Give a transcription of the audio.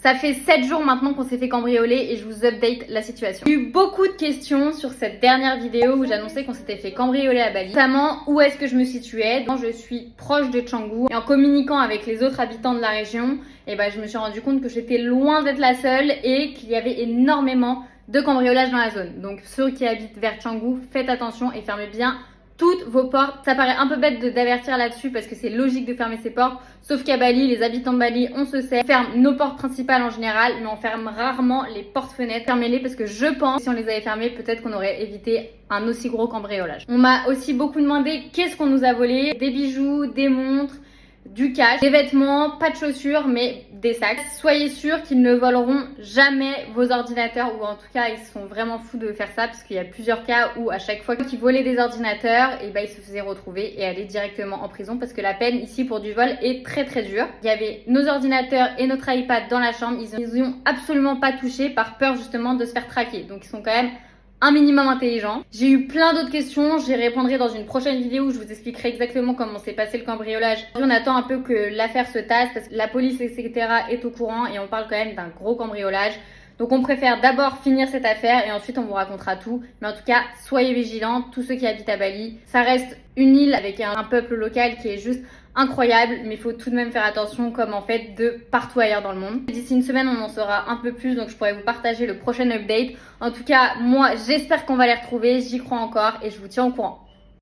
Ça fait 7 jours maintenant qu'on s'est fait cambrioler et je vous update la situation. J'ai eu beaucoup de questions sur cette dernière vidéo où j'annonçais qu'on s'était fait cambrioler à Bali. Notamment, où est-ce que je me situais. Donc, je suis proche de Canggu et en communiquant avec les autres habitants de la région, je me suis rendu compte que j'étais loin d'être la seule et qu'il y avait énormément de cambriolage dans la zone. Donc ceux qui habitent vers Canggu, faites attention et fermez bien toutes vos portes. Ça paraît un peu bête d'avertir là-dessus parce que c'est logique de fermer ses portes. Sauf qu'à Bali, les habitants de Bali, on se sait, on ferme nos portes principales en général, mais on ferme rarement les portes-fenêtres. Fermez-les parce que je pense que si on les avait fermées, peut-être qu'on aurait évité un aussi gros cambriolage. On m'a aussi beaucoup demandé qu'est-ce qu'on nous a volé. Des bijoux, des montres, du cash, des vêtements, pas de chaussures, mais des sacs. Soyez sûrs qu'ils ne voleront jamais vos ordinateurs, ou en tout cas ils sont vraiment fous de faire ça parce qu'il y a plusieurs cas où à chaque fois qu'ils volaient des ordinateurs, ils se faisaient retrouver et aller directement en prison parce que la peine ici pour du vol est très très dure. Il y avait nos ordinateurs et notre iPad dans la chambre, ils ont absolument pas touché par peur justement de se faire traquer. Donc ils sont quand même un minimum intelligent. J'ai eu plein d'autres questions, j'y répondrai dans une prochaine vidéo où je vous expliquerai exactement comment s'est passé le cambriolage. On attend un peu que l'affaire se tasse parce que la police etc est au courant et on parle quand même d'un gros cambriolage. Donc on préfère d'abord finir cette affaire et ensuite on vous racontera tout. Mais en tout cas, soyez vigilants, tous ceux qui habitent à Bali. Ça reste une île avec un peuple local qui est juste incroyable, mais il faut tout de même faire attention comme en fait de partout ailleurs dans le monde. D'ici une semaine, on en saura un peu plus, donc je pourrais vous partager le prochain update. En tout cas, moi, j'espère qu'on va les retrouver, j'y crois encore et je vous tiens au courant.